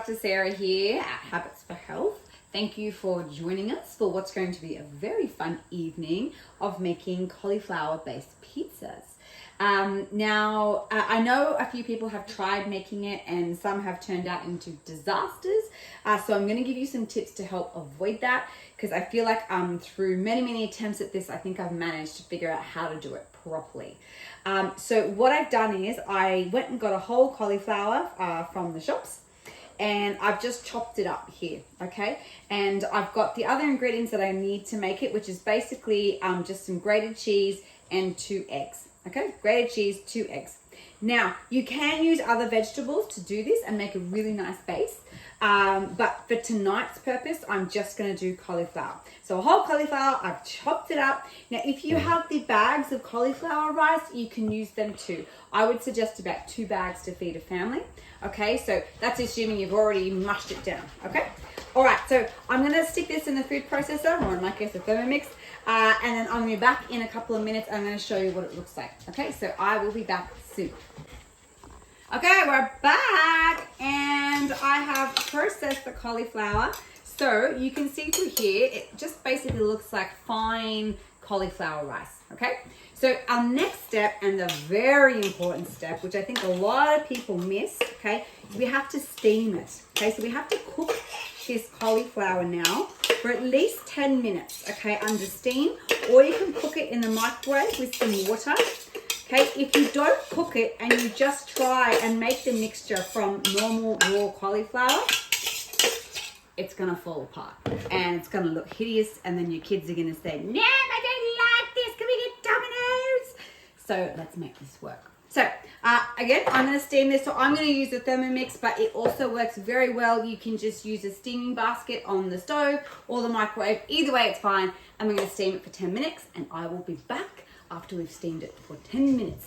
Dr. Sarah here at Habits for Health. Thank you for joining us for what's going to be a very fun evening of making cauliflower-based pizzas. Now, I know a few people have tried making it and some have turned out into disasters. So I'm going to give you some tips to help avoid that, because I feel like through many attempts at this, I think I've managed to figure out how to do it properly. So what I've done is I went and got a whole cauliflower from the shops, and I've just chopped it up here, okay? And I've got the other ingredients that I need to make it, which is basically just some grated cheese and 2 eggs, okay? Grated cheese, 2 eggs. Now, you can use other vegetables to do this and make a really nice base. But for tonight's purpose, I'm just gonna do cauliflower. So a whole cauliflower, I've chopped it up. Now, if you have the bags of cauliflower rice, you can use them too. I would suggest about 2 bags to feed a family. Okay, so that's assuming you've already mushed it down, okay? All right, so I'm gonna stick this in the food processor, or in my case, the Thermomix, and then I'm gonna be back in a couple of minutes. I'm gonna show you what it looks like, okay? So I will be back soon. Okay, we're back, and I have processed the cauliflower. So you can see through here, it just basically looks like fine cauliflower rice, okay? So our next step, and the very important step, which I think a lot of people miss, okay, is we have to steam it, okay? So we have to cook this cauliflower now for at least 10 minutes, okay, under steam, or you can cook it in the microwave with some water. Okay, if you don't cook it and you just try and make the mixture from normal raw cauliflower, it's gonna fall apart and it's gonna look hideous, and then your kids are gonna say, no, I don't like this, can we get Domino's? So let's make this work. So again, I'm gonna steam this. So I'm gonna use the Thermomix, but it also works very well. You can just use a steaming basket on the stove or the microwave. Either way, it's fine. I'm gonna steam it for 10 minutes and I will be back after we've steamed it for 10 minutes.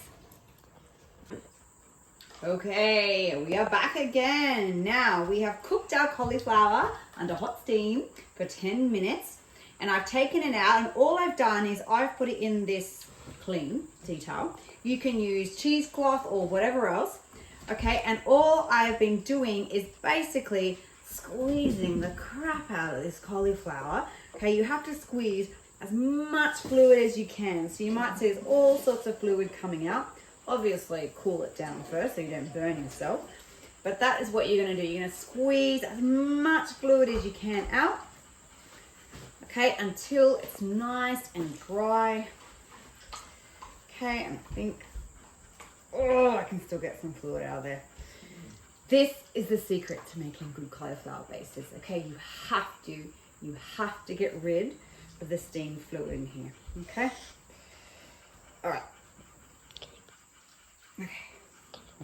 Okay, we are back again. Now we have cooked our cauliflower under hot steam for 10 minutes, and I've taken it out, and all I've done is I've put it in this clean tea towel. You can use cheesecloth or whatever else, okay? And all I've been doing is basically squeezing the crap out of this cauliflower, okay? You have to squeeze as much fluid as you can. So you might see there's all sorts of fluid coming out. Obviously, cool it down first so you don't burn yourself. But that is what you're gonna do. You're gonna squeeze as much fluid as you can out, okay, until it's nice and dry. Okay, and I think, oh, I can still get some fluid out of there. This is the secret to making good cauliflower bases, okay? You have to get rid of the steam fluid in here, okay? All right. Okay,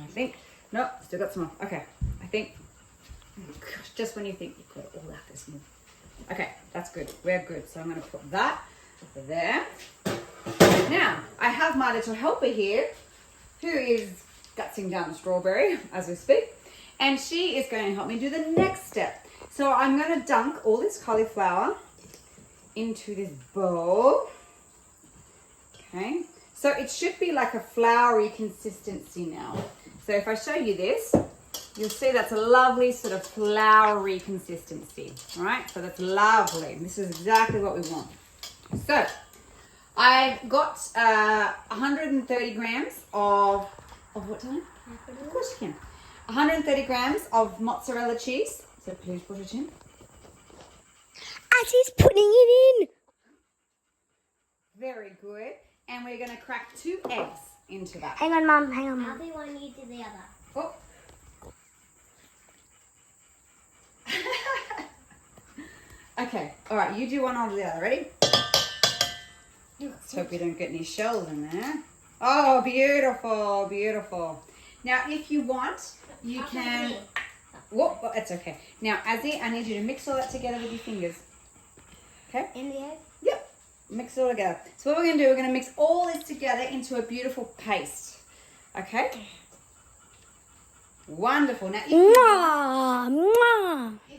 I think, no, still got some more. Okay, I think, oh gosh, just when you think you've got it all out, there's more. Okay, that's good, we're good. So I'm gonna put that there. Now, I have my little helper here, who is gutsing down a strawberry as we speak, and she is going to help me do the next step. So I'm gonna dunk all this cauliflower into this bowl, okay? So it should be like a floury consistency now. So if I show you this, you'll see that's a lovely sort of floury consistency, all right? So that's lovely. This is exactly what we want. So I've got 130 grams of what time? Of course you can. 130 grams of mozzarella cheese. So please put it in. As he's putting it in. Very good. And we're going to crack 2 eggs into that. Hang on, Mum. Hang on, I'll Mum. do one, you do the other. Oh. Okay. All right. You do one, I'll do the other. Ready? Let's hope we don't get any shells in there. Oh, beautiful. Beautiful. Now, if you want, you can... Whoop, oh, that's okay. Now, Azzy, I need you to mix all that together with your fingers. Okay? In the egg? Yep. Mix it all together. So what we're going to do, we're going to mix all this together into a beautiful paste. Okay? Wonderful. Now, if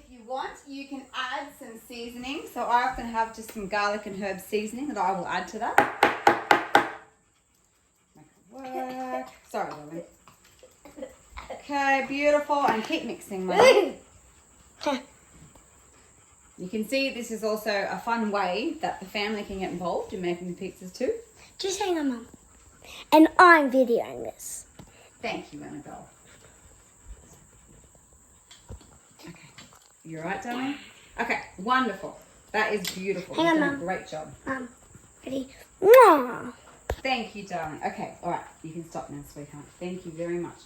you want, you can add some seasoning. So I often have just some garlic and herb seasoning that I will add to that. Make it work. Sorry, darling. Okay, beautiful. And keep mixing, my You can see this is also a fun way that the family can get involved in making the pizzas too. Just hang on, Mum. And I'm videoing this. Thank you, Annabelle. Okay. You all right, darling? Okay, wonderful. That is beautiful. Hang on, You've done a Mum. great job. Ready? Mwah. Thank you, darling. Okay, all right. You can stop now, sweetheart. Thank you very much.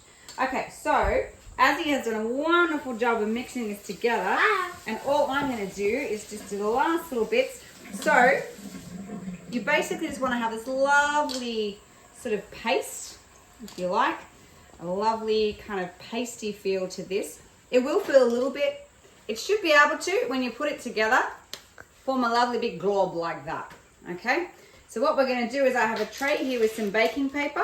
Okay, so Azzy has done a wonderful job of mixing this together. And all I'm going to do is just do the last little bits. So you basically just want to have this lovely sort of paste, if you like. A lovely kind of pasty feel to this. It will feel a little bit, it should be able to, when you put it together, form a lovely big glob like that. Okay? So what we're going to do is I have a tray here with some baking paper.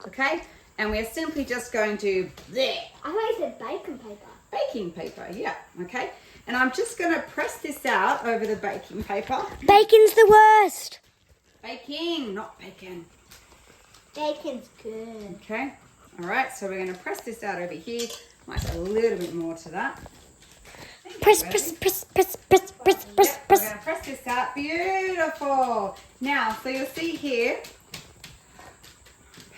Okay? And we're simply just going to... I thought you said bacon paper. Baking paper, yeah. Okay? And I'm just going to press this out over the baking paper. Bacon's the worst. Baking, not bacon. Bacon's good. Okay? All right, so we're going to press this out over here. Might add a little bit more to that. Press. Yep, we're going to press this out. Beautiful. Now, so you'll see here.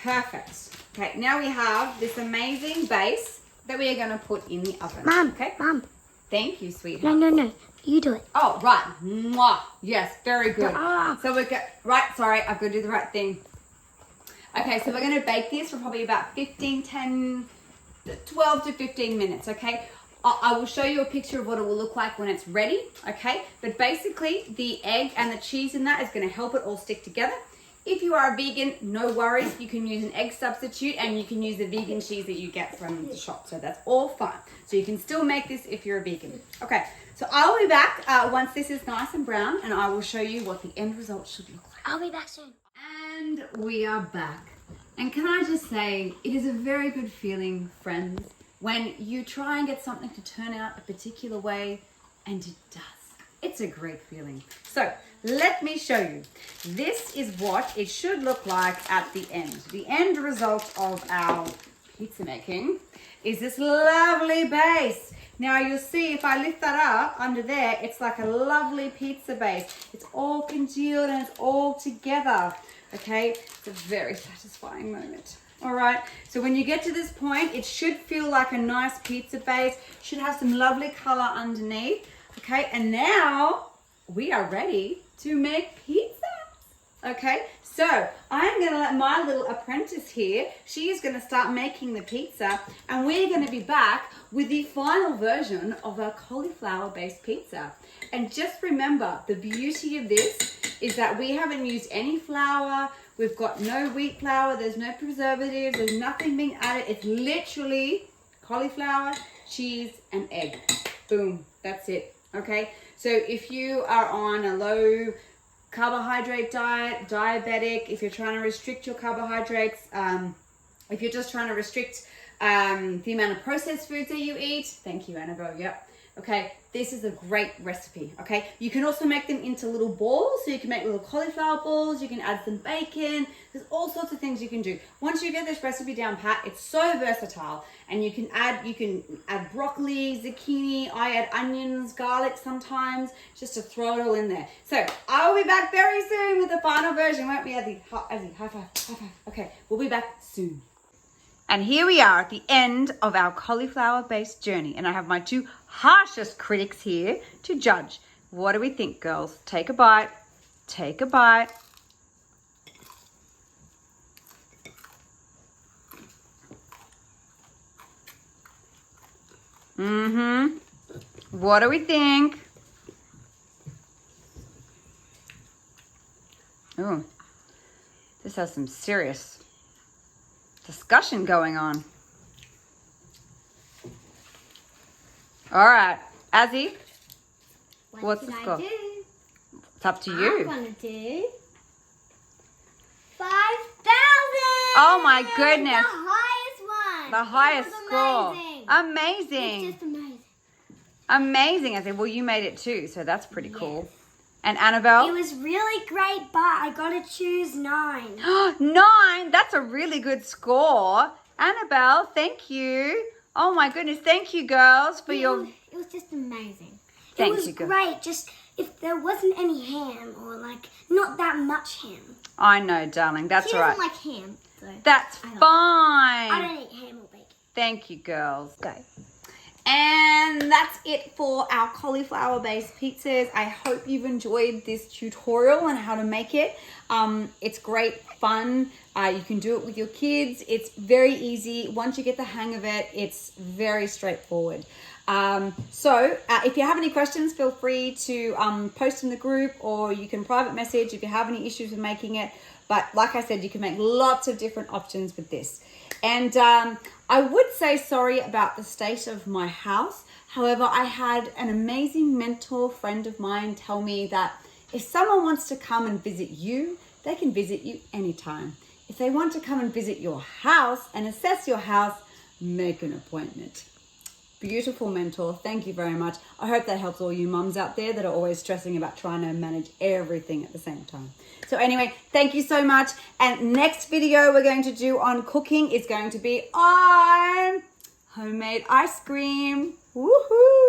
Perfect. Okay, now we have this amazing base that we are going to put in the oven. Mum, okay? Mum. Thank you, sweetheart. No. You do it. Oh, right. Mwah. Yes, very good. Ah. So we're going right, sorry, I've got to do the right thing. Okay, so we're going to bake this for probably about 12 to 15 minutes, okay? I will show you a picture of what it will look like when it's ready, okay? But basically, the egg and the cheese in that is going to help it all stick together. If you are a vegan, no worries. You can use an egg substitute and you can use the vegan cheese that you get from the shop. So that's all fine. So you can still make this if you're a vegan. Okay, so I'll be back once this is nice and brown and I will show you what the end result should look like. I'll be back soon. And we are back. And can I just say, it is a very good feeling, friends, when you try and get something to turn out a particular way and it does. It's a great feeling. So let me show you. This is what it should look like at the end. The end result of our pizza making is this lovely base. Now you'll see if I lift that up under there, it's like a lovely pizza base. It's all congealed and it's all together. Okay, it's a very satisfying moment. All right, so when you get to this point, it should feel like a nice pizza base. Should have some lovely color underneath. Okay, and now we are ready to make pizza. Okay, so I'm going to let my little apprentice here, she is going to start making the pizza, and we're going to be back with the final version of our cauliflower-based pizza. And just remember, the beauty of this is that we haven't used any flour, we've got no wheat flour, there's no preservatives, there's nothing being added. It's literally cauliflower, cheese, and egg. Boom, that's it. Okay, so if you are on a low carbohydrate diet, diabetic, if you're trying to restrict your carbohydrates, if you're just trying to restrict the amount of processed foods that you eat, thank you, Annabelle, yep. Okay, this is a great recipe, okay? You can also make them into little balls, so you can make little cauliflower balls, you can add some bacon, there's all sorts of things you can do. Once you get this recipe down pat, it's so versatile, and you can add broccoli, zucchini, I add onions, garlic sometimes, just to throw it all in there. So, I will be back very soon with the final version, won't we, Azzy? Azzy, high five, high five. Okay, we'll be back soon. And here we are at the end of our cauliflower-based journey. And I have my two harshest critics here to judge. What do we think, girls? Take a bite. Take a bite. What do we think? Ooh, this has some serious discussion going on. All right, Azzy, what's the score? It's up to you. I'm gonna do 5,000. Oh my goodness. The highest one. The highest score. Amazing. Amazing. It's just amazing. Amazing, Azzy. Well, you made it too, so that's pretty cool. And Annabelle? It was really great, but I gotta choose 9. 9? That's a really good score. Annabelle, thank you. Oh my goodness, thank you girls for your It was just amazing. Thank it was you, girl. great. Just if there wasn't any ham or like not that much ham. I know, darling. That's She all right. doesn't like ham, so That's I fine. don't eat ham or bacon. Thank you, girls. Go. And that's it for our cauliflower-based pizzas. I hope you've enjoyed this tutorial on how to make it. It's great fun. You can do it with your kids. It's very easy. Once you get the hang of it, it's very straightforward. So if you have any questions, feel free to post in the group, or you can private message if you have any issues with making it. But like I said, you can make lots of different options with this. And I would say sorry about the state of my house. However, I had an amazing mentor friend of mine tell me that if someone wants to come and visit you, they can visit you anytime. If they want to come and visit your house and assess your house, make an appointment. Beautiful mentor. Thank you very much. I hope that helps all you mums out there that are always stressing about trying to manage everything at the same time. So anyway, thank you so much. And next video we're going to do on cooking is going to be on homemade ice cream. Woohoo!